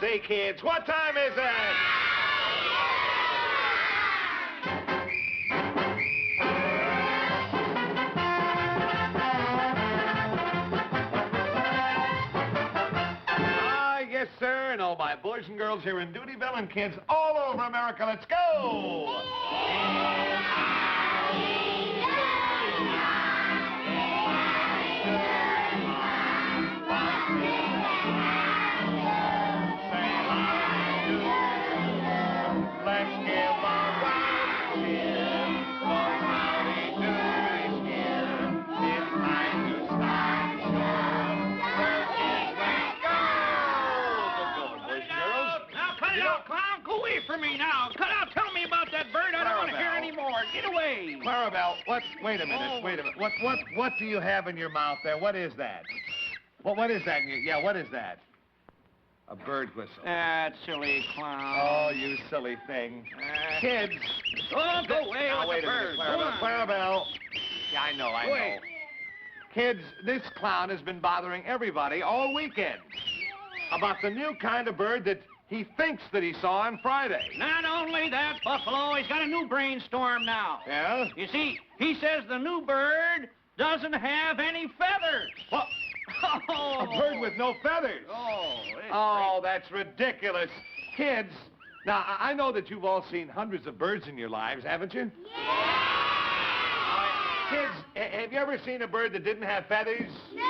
Say, kids, what time is it? Yes, sir, and all my boys and girls here in Doodyville and kids all over America, let's go! Let's give a round cheer for Howdy Doody's here. It's time to start the show. Now cut it out, clown. Go away from me now. Cut out. Tell me about that bird. I don't want to hear any more. Get away. Clarabelle, wait a minute. What do you have in your mouth there? What is that? What is that? What is that? A bird whistle. That silly clown. Oh, you silly thing. Kids. Oh, go away Now, with wait the a bird. minute, Clarabelle. Yeah, I know. Wait. Kids, this clown has been bothering everybody all weekend about the new kind of bird that he thinks that he saw on Friday. Not only that, Buffalo, he's got a new brainstorm now. Yeah? You see, he says the new bird doesn't have any feathers. What? Oh. A bird with no feathers. Oh, that's ridiculous. Kids, now, I know that you've all seen hundreds of birds in your lives, haven't you? Yeah! Kids, have you ever seen a bird that didn't have feathers? No!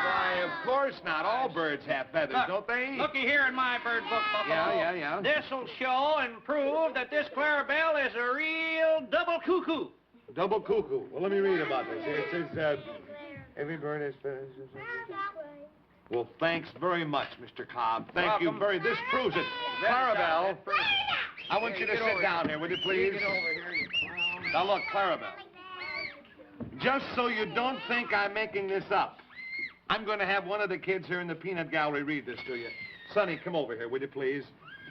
Why, of course not. All birds have feathers, don't they? Looky here in my bird book, Buffalo. Yeah. This'll show and prove that this Clarabelle is a real double cuckoo. Double cuckoo. Well, let me read about this. Here it says, every bird has feathers. Well, thanks very much, Mr. Cobb. Thank you very... This proves it. Clarabelle, I want you to sit down here, will you please? Get over here, you clown. Now, look, Clarabelle. Just so you don't think I'm making this up, I'm going to have one of the kids here in the peanut gallery read this to you. Sonny, come over here, will you please?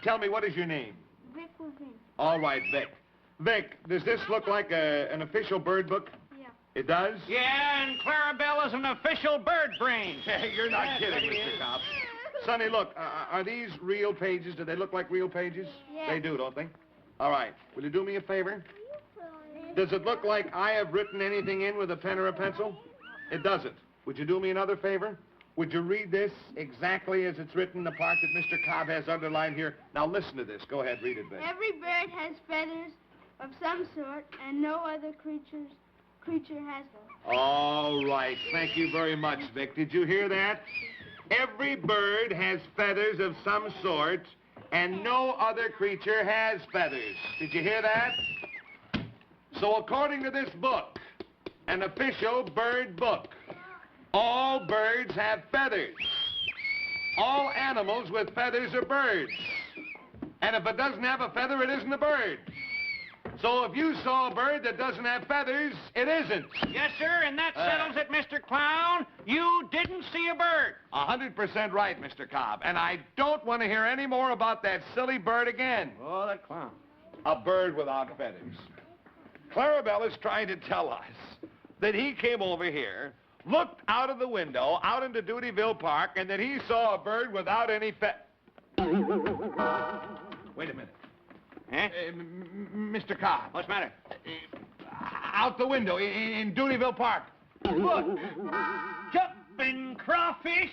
Tell me, what is your name? Vic Levine. All right, Vic. Vic, does this look like an official bird book? Yeah. It does? Yeah, and Clarabelle is an official bird brain. Hey, you're not kidding, Mr. Cobb. Sonny, look, are these real pages? Do they look like real pages? Yeah. They do, don't they? All right. Will you do me a favor? Does it look like I have written anything in with a pen or a pencil? It doesn't. Would you do me another favor? Would you read this exactly as it's written, the part that Mr. Cobb has underlined here? Now, listen to this. Go ahead, read it, Vic. Every bird has feathers of some sort, and no other creature has them. All right. Thank you very much, Vic. Did you hear that? Every bird has feathers of some sort, and no other creature has feathers. Did you hear that? So according to this book, an official bird book, all birds have feathers. All animals with feathers are birds. And if it doesn't have a feather, it isn't a bird. So if you saw a bird that doesn't have feathers, it isn't. Yes, sir, and that settles it, Mr. Clown. You didn't see a bird. 100% right, Mr. Cobb. And I don't want to hear any more about that silly bird again. Oh, that clown. A bird without feathers. Clarabelle is trying to tell us that he came over here, looked out of the window, out into Doodyville Park, and that he saw a bird without any Wait a minute. Huh? Mr. Cobb. What's the matter? Out the window in Doodyville Park. Look. Jumping crawfish.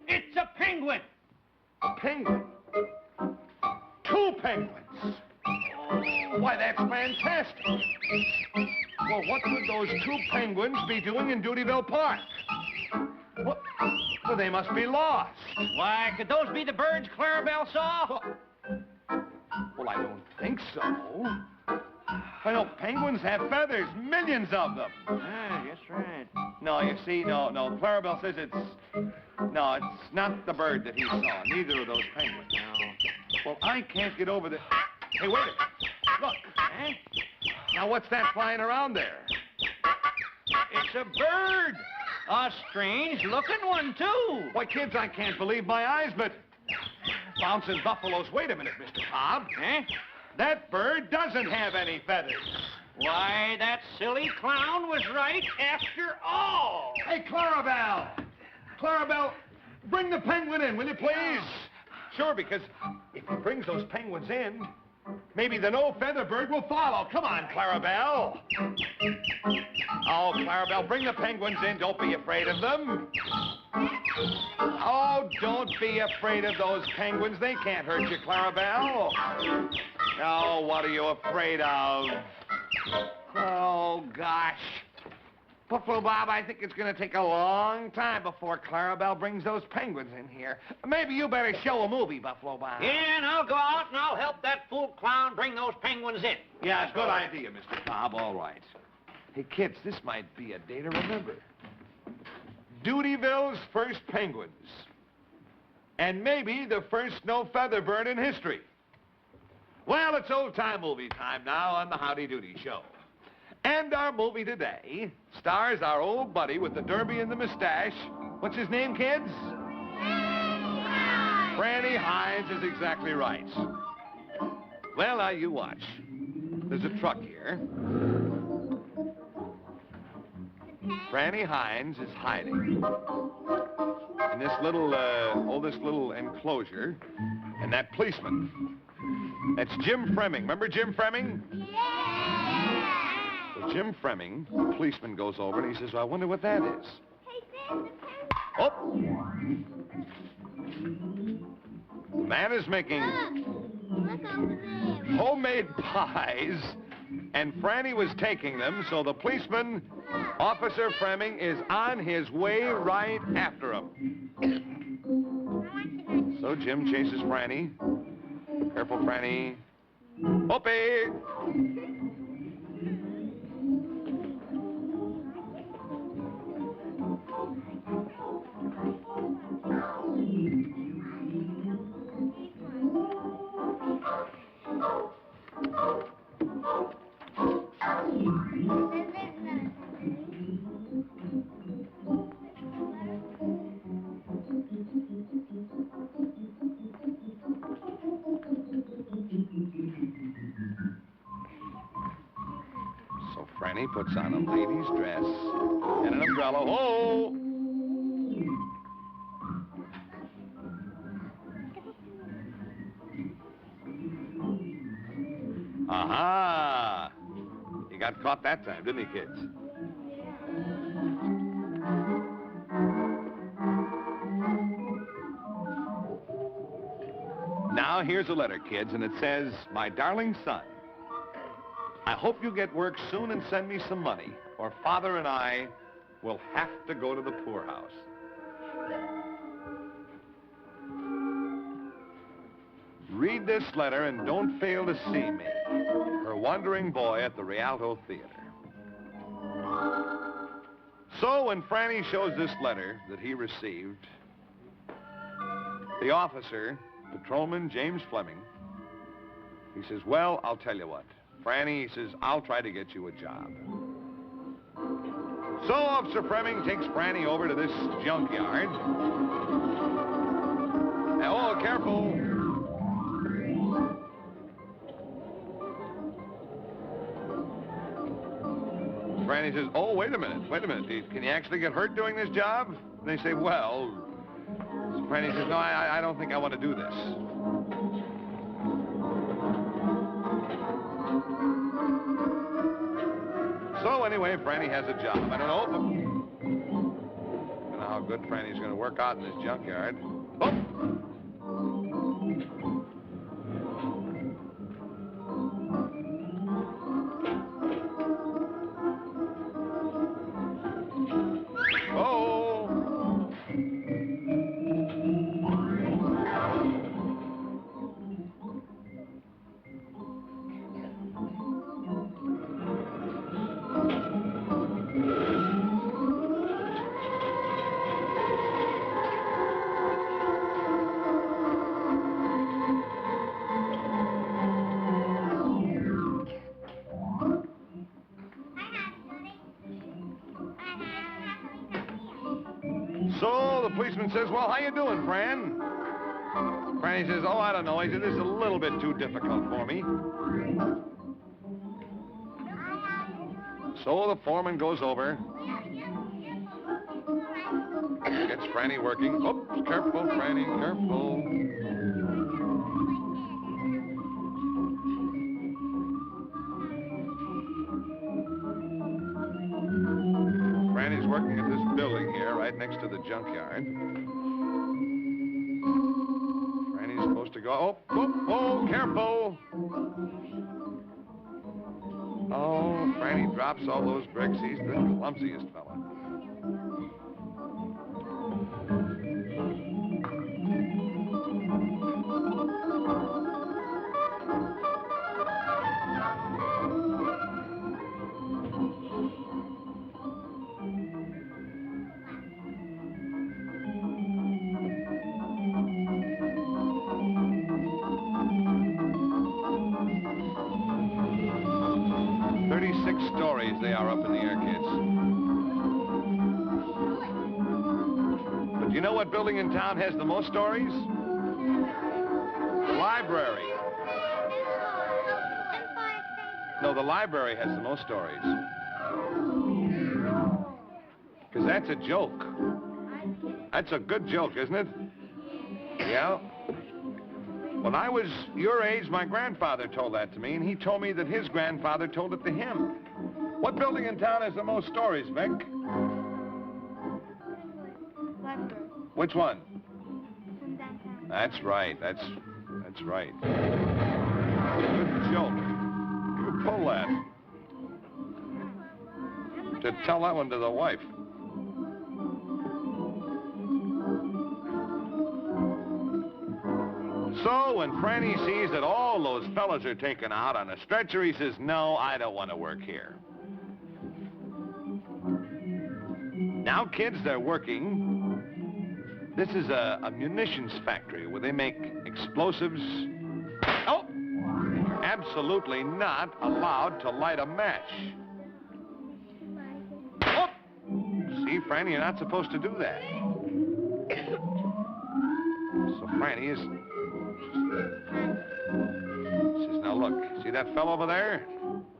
It's a penguin. A penguin? Two penguins. Why, that's fantastic. Well, what could those two penguins be doing in Doodyville Park? What? Well, they must be lost. Why, could those be the birds Clarabelle saw? Well, I don't think so. I know penguins have feathers, millions of them. Ah, that's right. No, you see, no. Clarabelle says it's not the bird that he saw, neither of those penguins. No. Well, I can't get over the... Hey, wait a minute. Look. Huh? Now, what's that flying around there? It's a bird. A strange-looking one, too. Why, kids, I can't believe my eyes, but... Bouncing buffaloes. Wait a minute, Mr. Cobb. Huh? That bird doesn't have any feathers. Why, that silly clown was right after all. Hey, Clarabelle. Clarabelle, Bring the penguin in, will you, please? Sure, because if he brings those penguins in, maybe the no-feather bird will follow. Come on, Clarabelle. Oh, Clarabelle, bring the penguins in. Don't be afraid of them. Oh, don't be afraid of those penguins. They can't hurt you, Clarabelle. Oh, what are you afraid of? Oh, gosh. Buffalo Bob, I think it's going to take a long time before Clarabelle brings those penguins in here. Maybe you better show a movie, Buffalo Bob. Yeah, and I'll go out and I'll help that fool clown bring those penguins in. Yeah, good idea, Mr. Bob. All right. Hey, kids, this might be a day to remember. Doodyville's first penguins. And maybe the first no-feather bird in history. Well, it's old-time movie time now on the Howdy Doody Show. And our movie today stars our old buddy with the derby and the mustache. What's his name, kids? Franny Hines is exactly right. Well, now you watch. There's a truck here. Franny Hines is hiding in this little, this little enclosure. And that policeman, that's Jim Fremming. Remember Jim Fremming? So Jim Fremming, the policeman, goes over and he says, well, I wonder what that is. Oh! The man is making homemade pies, and Franny was taking them, so the policeman, Officer Fremming, is on his way right after him. So Jim chases Franny. Careful, Franny. Whoopee! So Franny puts on a lady's dress and an umbrella. Oh! Aha! He got caught that time, didn't he, kids? Now, here's a letter, kids, and it says, My darling son, I hope you get work soon and send me some money, or Father and I will have to go to the poorhouse. Read this letter and don't fail to see me, her wandering boy at the Rialto Theater. So when Franny shows this letter that he received, the officer, Patrolman James Fleming, he says, well, I'll tell you what. Franny, he says, I'll try to get you a job. So Officer Fleming takes Franny over to this junkyard. Oh, careful. Franny says, oh, wait a minute. Can you actually get hurt doing this job? And they say, well, Franny says, no, I don't think I want to do this. So anyway, Franny has a job. I don't know how good Franny's going to work out in this junkyard. Oh! So the policeman says, well, how you doing, Fran? Franny says, oh, I don't know. He said, this is a little bit too difficult for me. So the foreman goes over. Gets Franny working. Oops, careful, Franny, careful. Franny's working at this building here, right next to the junkyard. Franny's supposed to go. Oh, careful. Oh, Franny drops all those bricks. He's the clumsiest fella. Stories they are up in the air, kids. But you know what building in town has the most stories? The library. No, the library has the most stories. Because that's a joke. That's a good joke, isn't it? Yeah. When I was your age, my grandfather told that to me, and he told me that his grandfather told it to him. What building in town has the most stories, Vic? Library. Which one? From downtown. That's right. That's right. Good joke. You pull that. To tell that one to the wife. So when Franny sees that all those fellas are taken out on a stretcher, he says, no, I don't want to work here. Now, kids, they're working. This is a munitions factory where they make explosives. Oh! You're absolutely not allowed to light a match. Oh! See, Franny, you're not supposed to do that. So Franny is... Says, now look, see that fellow over there?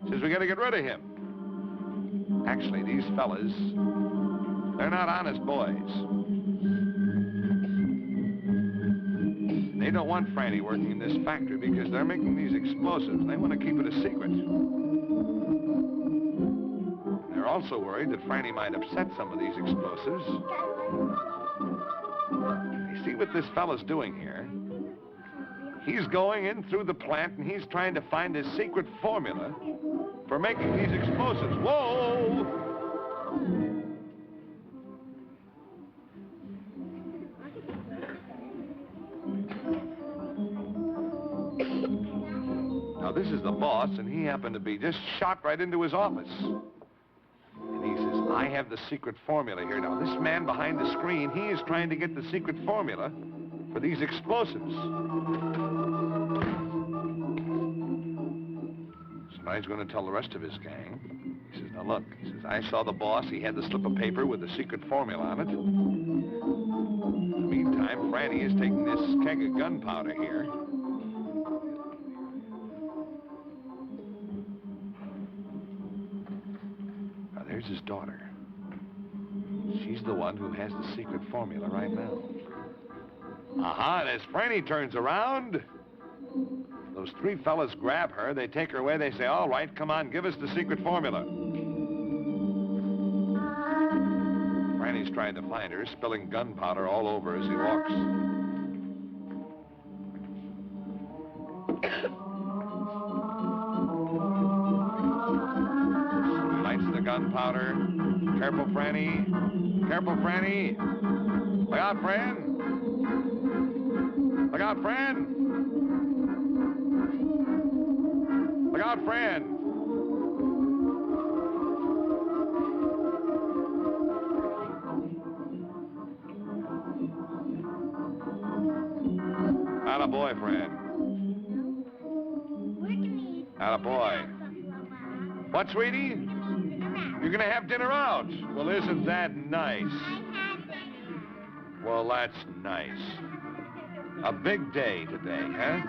Says we gotta get rid of him. Actually, these fellas, they're not honest boys. They don't want Franny working in this factory because they're making these explosives. They want to keep it a secret. They're also worried that Franny might upset some of these explosives. You see what this fella's doing here? He's going in through the plant and he's trying to find his secret formula for making these explosives. Whoa! Now, this is the boss, and he happened to be just shot right into his office. And he says, I have the secret formula here. Now, this man behind the screen, he is trying to get the secret formula for these explosives. So now he's going to tell the rest of his gang. He says, now look, he says, I saw the boss. He had the slip of paper with the secret formula on it. In the meantime, Franny is taking this keg of gunpowder here. Now, there's his daughter. She's the one who has the secret formula right now. Aha, and as Franny turns around, those three fellas grab her, they take her away, they say, all right, come on, give us the secret formula. Franny's trying to find her, spilling gunpowder all over as he walks. Lights the gunpowder. Careful, Franny. Careful, Franny. Look out, friend. Look out, friend. Look out, friend. Attaboy, friend. Attaboy. What, sweetie? You're gonna have dinner out. Well, isn't that nice? Well, that's nice. A big day today, huh?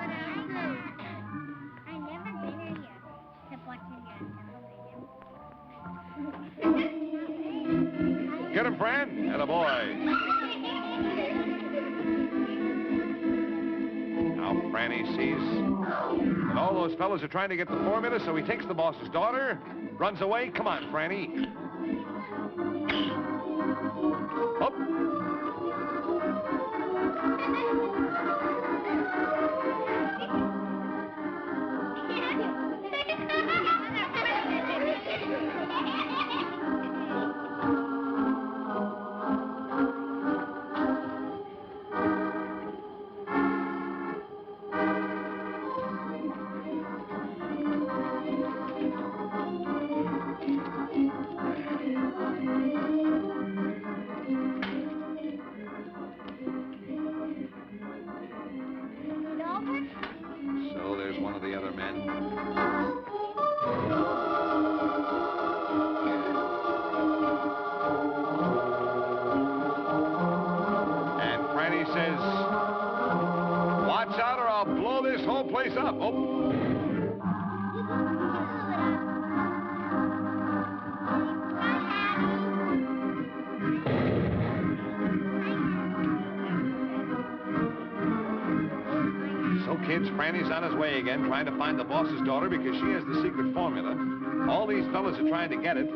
Get him, friend. Attaboy. He sees that all those fellas are trying to get the formula, so he takes the boss's daughter, runs away. Come on, Franny. Up. So there's one of the other men. And Franny says, watch out or I'll blow this whole place up. Oh. So, kids, Franny's on his way again, trying to find the boss's daughter because she has the secret formula. All these fellas are trying to get it.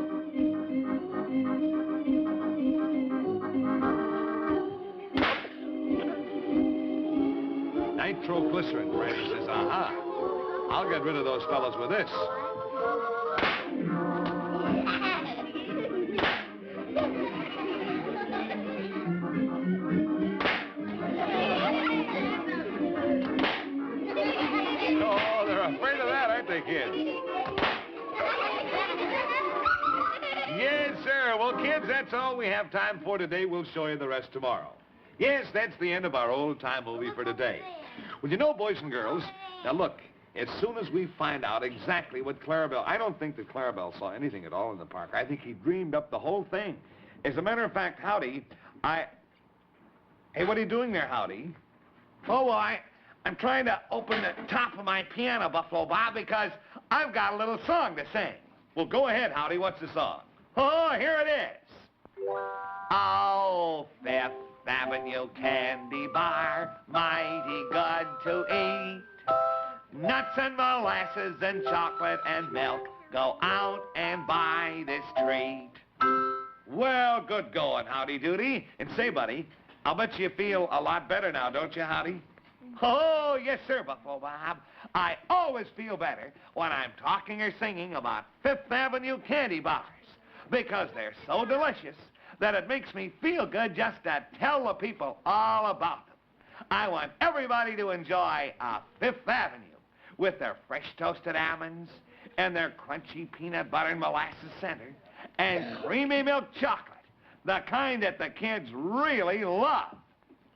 Nitroglycerin, Franny says, aha. I'll get rid of those fellas with this. Oh, they're afraid of that, aren't they, kids? Yes, sir. Well, kids, that's all we have time for today. We'll show you the rest tomorrow. Yes, that's the end of our old-time movie for today. Well, you know, boys and girls, now look, as soon as we find out exactly what Clarabelle... I don't think that Clarabelle saw anything at all in the park. I think he dreamed up the whole thing. As a matter of fact, Howdy, Hey, what are you doing there, Howdy? Oh, well, I'm trying to open the top of my piano, Buffalo Bob, because I've got a little song to sing. Well, go ahead, Howdy. What's the song? Oh, here it is. Oh, Fifth Avenue Candy Bar, mighty good to eat. Nuts and molasses and chocolate and milk. Go out and buy this treat. Well, good going, Howdy Doody. And say, buddy, I'll bet you feel a lot better now, don't you, Howdy? Oh, yes, sir, Buffalo Bob. I always feel better when I'm talking or singing about Fifth Avenue candy bars because they're so delicious that it makes me feel good just to tell the people all about them. I want everybody to enjoy Fifth Avenue with their fresh toasted almonds and their crunchy peanut butter and molasses center and creamy milk chocolate, the kind that the kids really love.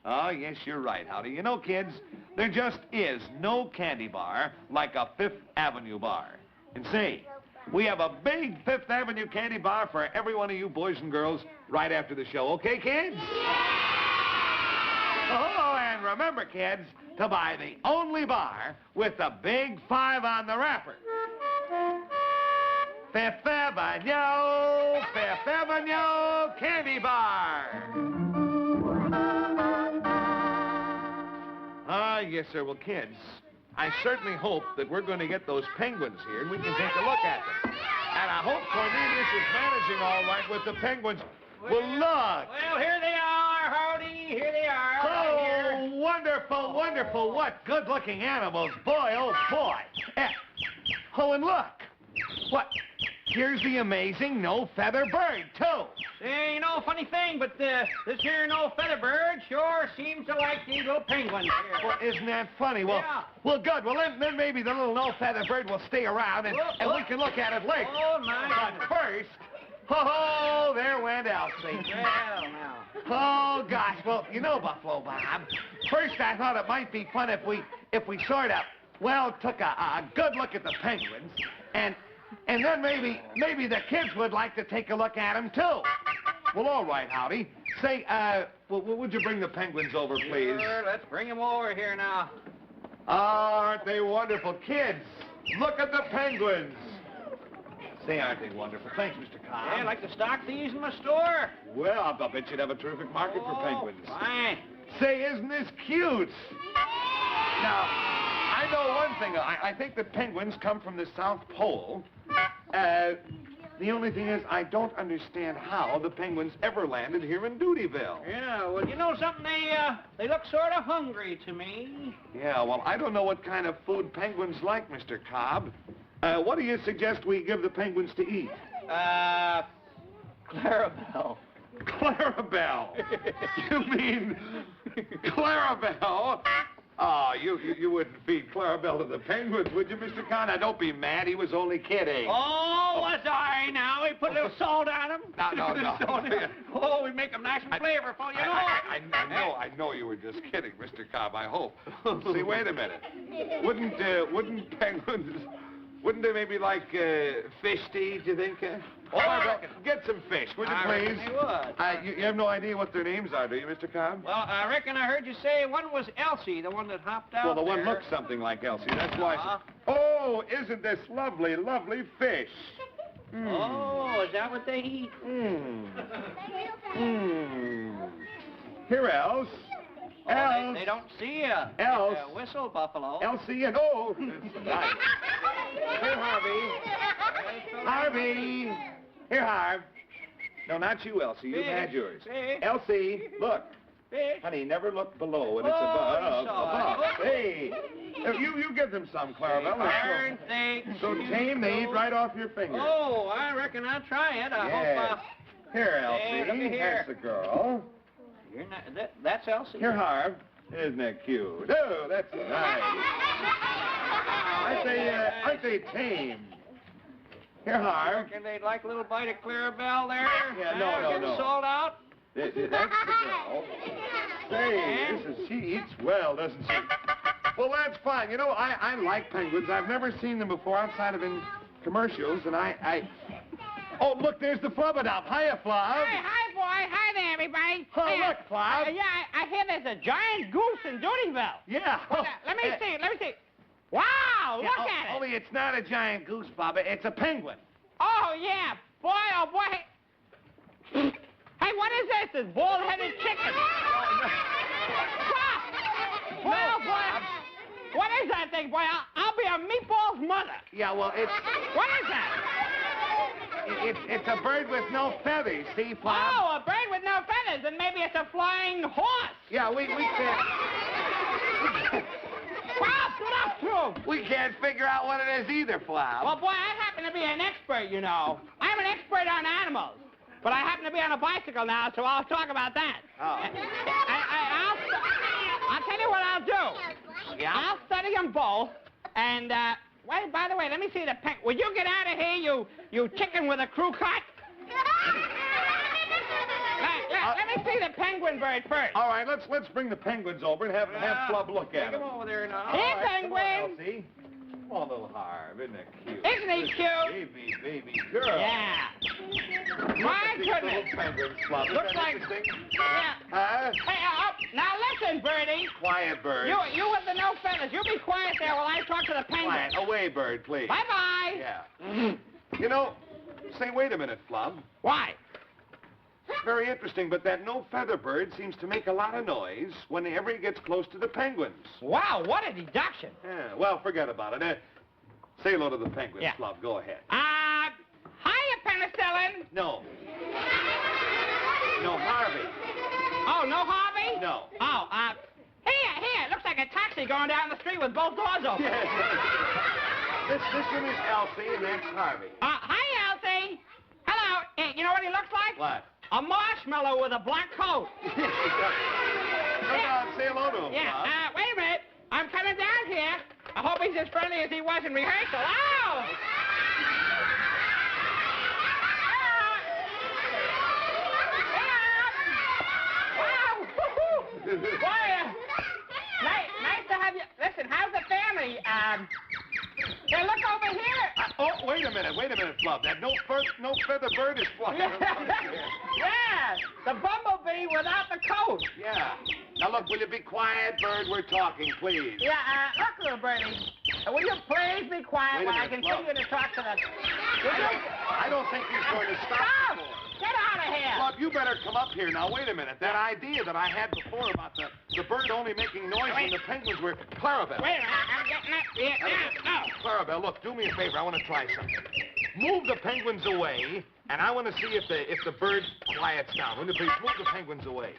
Oh, yes, you're right, Howdy. You know, kids, there just is no candy bar like a Fifth Avenue bar. And see, we have a big Fifth Avenue candy bar for every one of you boys and girls right after the show. Okay, kids? Oh, and remember, kids, to buy the only bar with the big 5 on the wrapper. Fifth Avenue Candy Bar. Ah, yes, sir. Well, kids, I certainly hope that we're going to get those penguins here and we can take a look at them. And I hope Cornelius is managing all right with the penguins. Well, look. Well, here they are, Howdy. Here they are. Oh, Right here. wonderful, wonderful. What good-looking animals. Boy, oh, boy. Oh, and look. What? Here's the amazing no-feather bird, too. Say, you know, funny thing, but this here no-feather bird sure seems to like these little penguins here. Well, isn't that funny? Well, Yeah. well, good. Well, then maybe the little no-feather bird will stay around and we can look at it later. Oh, my But first, oh, there went Elsie. Well, now. Oh, gosh. Well, you know, Buffalo Bob, first I thought it might be fun if we sort of, well, took a good look at the penguins, and then maybe the kids would like to take a look at them, too. Well, all right, Howdy. Say, would you bring the penguins over, please? Sure, let's bring them over here now. Oh, aren't they wonderful? Kids, look at the penguins. Say, aren't they wonderful? Thanks, Mr. Cobb. Yeah, I'd like to stock these in my store. Well, I'll bet you'd have a terrific market for penguins. Fine. Say, isn't this cute? Now, I know one thing. I think the penguins come from the South Pole. The only thing is, I don't understand how the penguins ever landed here in Doodyville. Yeah, well, you know something? They look sort of hungry to me. Yeah, well, I don't know what kind of food penguins like, Mr. Cobb. What do you suggest we give the penguins to eat? Clarabelle. Clarabelle. You mean Clarabelle? Oh, you wouldn't feed Clarabelle to the penguins, would you, Mr. Conn? Now, don't be mad. He was only kidding. Oh, was I now? We put a little salt on them? No. Oh, we make them nice and flavorful, you know. I know you were just kidding, Mr. Cobb, I hope. See, wait a minute. Wouldn't penguins... Wouldn't they maybe like fish to eat, do you think? Oh, I reckon. Get some fish, would you I please? reckon they would. You have no idea what their names are, do you, Mr. Cobb? Well, I reckon I heard you say one was Elsie, the one that hopped out Well, the one there. looks something like Elsie. That's why. Uh-huh. Oh, isn't this lovely, lovely fish? Oh, is that what they eat? Here, Else. Oh, Else. they don't see you. Else. Whistle, Buffalo. Elsie and oh. Right. Here, Harvey. Harvey. Here, Harv. No, not you, Elsie. You've had yours. Fish. Elsie, look. Fish. Honey, never look below when it's Oh, above. you saw it. Hey. You give them some, Clarabelle. Darn thing. So tame, they eat right off your fingers. Oh, I reckon I'll try it. I Yes. hope. Here, Hey, Elsie. look at here. That's the girl. You're not, that's Elsie. Here, Harv. Isn't that cute? Oh, that's nice. Aren't they tame? Here, I Harv. reckon they'd like a little bite of Clarabelle there. Yeah, no. Get the salt out. That's the girl. Say, she eats well, doesn't she? Well, that's fine. You know, I like penguins. I've never seen them before outside of in commercials, and Oh, look, there's the Flubadop. Hiya, Flub. Hi, boy. Hi there, everybody. Oh, look, Flub. Yeah, I hear there's a giant goose in Doodyville. Yeah. Let me see. Wow, Yeah, look at it. Only it's not a giant goose, Bubba. It's a penguin. Oh, yeah. Boy, oh, boy. Hey, what is this? This bald-headed chicken. Stop. Boy, oh, boy. What is that thing, boy? I'll be a meatball's mother. Yeah, well, it's What is that? it's a bird with no feathers. See, Flub? Oh, a bird with no feathers, and maybe it's a flying horse. Yeah, we can't. Wow, stood up to him. We can't figure out what it is either, Flab. Well, boy, I happen to be an expert, you know. I'm an expert on animals. But I happen to be on a bicycle now, so I'll talk about that. Oh. I'll tell you what I'll do. Yeah? I'll study them both, and, wait, by the way, let me see the Will you get out of here, you chicken with a crew cut? Let me see the penguin bird first. All right, let's bring the penguins over and have Flub look at Take them. him over there now. Here, All right, penguin. Come on, Elsie. Come on, little Harv. Isn't that cute? Isn't he cute? Baby girl. Yeah. My These goodness. little penguins, Flub. Isn't Looks that like... interesting? Yeah. Huh? Hey, now listen, Birdie. Quiet, bird. You with the no feathers. You be quiet there while I talk to the penguin. Quiet. Away, bird, please. Bye-bye. Yeah. You know, say, wait a minute, Flub. Why? Very interesting, but that no-feather bird seems to make a lot of noise whenever he gets close to the penguins. Wow, what a deduction. Yeah, well, forget about it. Say hello to the penguins, Yeah. Flub. Go ahead. Hiya, penicillin. No. No, Harvey. Oh, no Harvey? No. Oh, here, it looks like a taxi going down the street with both doors open. Yes. This one is Elsie, and that's Harvey. Hi, Elsie. Hello. You know what he looks like? What? A marshmallow with a black coat. Say hello to him, Yeah, Flub. wait a minute. I'm coming down here. I hope he's as friendly as he was in rehearsal. Ow! Boy, nice to have you. Listen, how's the family? Hey, look over here. Oh, wait a minute, Flub. That no-feather bird is flying around here. Yeah, the bumblebee without the coat. Yeah. Now, look, will you be quiet, bird? We're talking, please. Yeah, look, little birdie. Will you please be quiet Wait a while I minute, continue to talk to the... I don't think he's going to stop. Stop! Get out of here! idea. Bob, you better come up here. Now, wait a minute. That idea that I had before about the bird only making noise when the penguins were... Clarabelle. Wait a minute, I'm getting up here. No. Clarabelle, look, do me a favor. I want to try something. Move the penguins away, and I want to see if the bird quiets down. Will you please move the penguins away?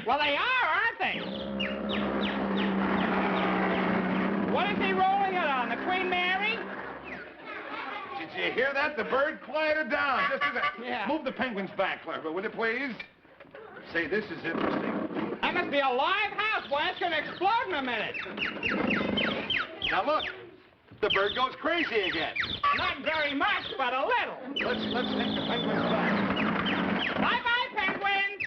Well, they are, aren't they? What is he rolling it on, the Queen Mary? Did you hear that? The bird quieted down. Just a second. Yeah. Move the penguins back, Clarabelle, will you please? Say, this is interesting. That must be a live house, boy. It's going to explode in a minute. Now, look. The bird goes crazy again. Not very much, but a little. Let's take the penguins back. Bye-bye, penguins.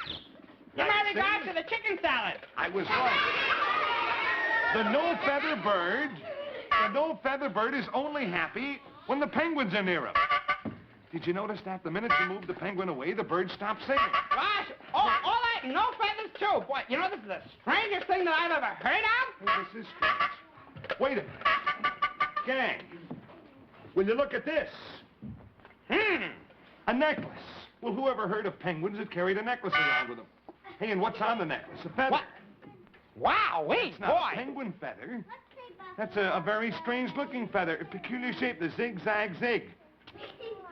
You Now, might see? have gone to the chicken salad. I was right. The no-feather bird is only happy when the penguins are near him. Did you notice that? The minute you move the penguin away, the bird stops singing. Gosh, all that, no feathers, too. Boy, you know, this is the strangest thing that I've ever heard of. Oh, this is strange. Wait a minute. Gang, will you look at this? A necklace. Well, who ever heard of penguins that carried a necklace around with them? Hey, and what's on the necklace? A feather. What? Wow-wee, It's not boy. a penguin feather. That's a very strange-looking feather. A peculiar shape, the zigzag-zig.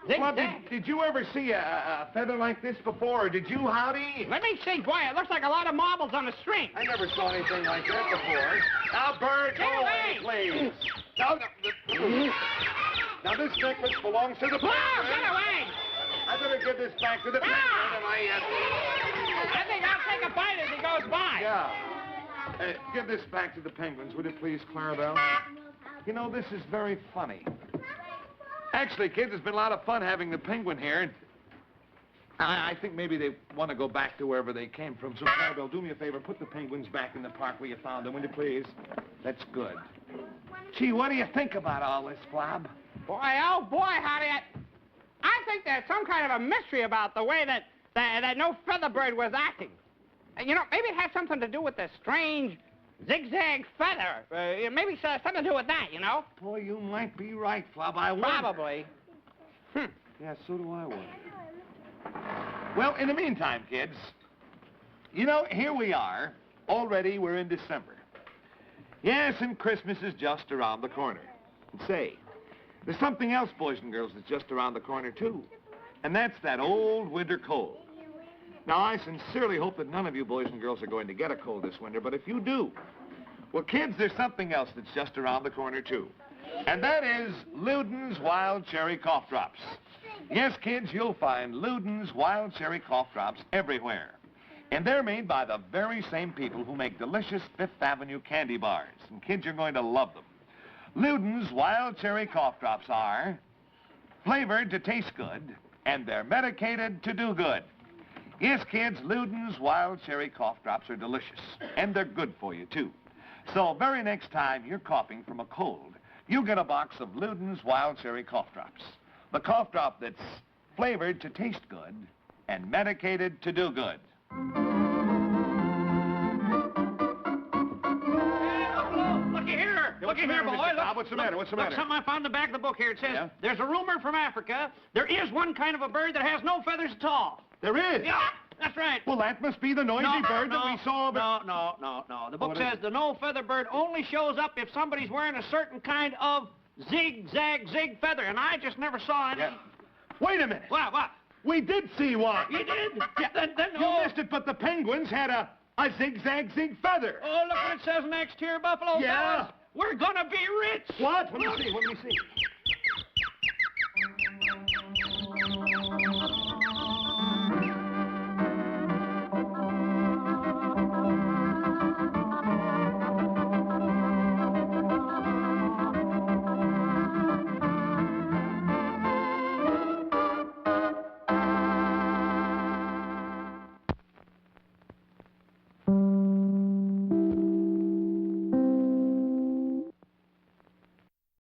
Zig, Well, zag. did you ever see a feather like this before, or did you, Howdy? Let me see, boy. It looks like a lot of marbles on a string. I never saw anything like that before. Now, bird, go away, please. Now, now, this necklace belongs to the Whoa, penguin. get away. I better give this back to the penguin, and I think I'll take a bite as he goes by. Yeah. Give this back to the penguins, would you please, Clarabelle? You know, this is very funny. Actually, kids, it's been a lot of fun having the penguin here, and I think maybe they want to go back to wherever they came from. So, Clarabelle, do me a favor. Put the penguins back in the park where you found them, will you please? That's good. Gee, what do you think about all this, Flob? Boy, oh, boy, Howdy. I think there's some kind of a mystery about the way that no feather bird was acting. You know, maybe it has something to do with the strange zigzag feather. Maybe something to do with that, you know? Boy, you might be right, Flob. I wonder. Probably. Yeah, so do I wonder. Well, in the meantime, kids, you know, here we are. Already we're in December. Yes, and Christmas is just around the corner. And say, there's something else, boys and girls, that's just around the corner, too. And that's that old winter cold. Now, I sincerely hope that none of you boys and girls are going to get a cold this winter, but if you do, well, kids, there's something else that's just around the corner, too. And that is Luden's Wild Cherry Cough Drops. Yes, kids, you'll find Luden's Wild Cherry Cough Drops everywhere. And they're made by the very same people who make delicious Fifth Avenue candy bars. And kids, you're going to love them. Luden's Wild Cherry Cough Drops are flavored to taste good, and they're medicated to do good. Yes, kids, Luden's Wild Cherry Cough Drops are delicious, and they're good for you, too. So very next time you're coughing from a cold, you get a box of Luden's Wild Cherry Cough Drops. The cough drop that's flavored to taste good and medicated to do good. Looky here. Looky here, boy. Look, What's the matter? What's the look, matter? something I found in the back of the book here. It says, Yeah? there's a rumor from Africa. There is one kind of a bird that has no feathers at all. There is? Yeah, that's right. Well, that must be the noisy bird that we saw. No. The book What is says the no-feather bird only shows up if somebody's wearing a certain kind of zig feather, and I just never saw any. Yeah. Wait a minute. What? We did see one. You did? Yeah, then You missed it, but the penguins had a zigzag feather. Oh, look what it says next here, Buffalo Yeah. fellas. We're gonna be rich. What? Let me see.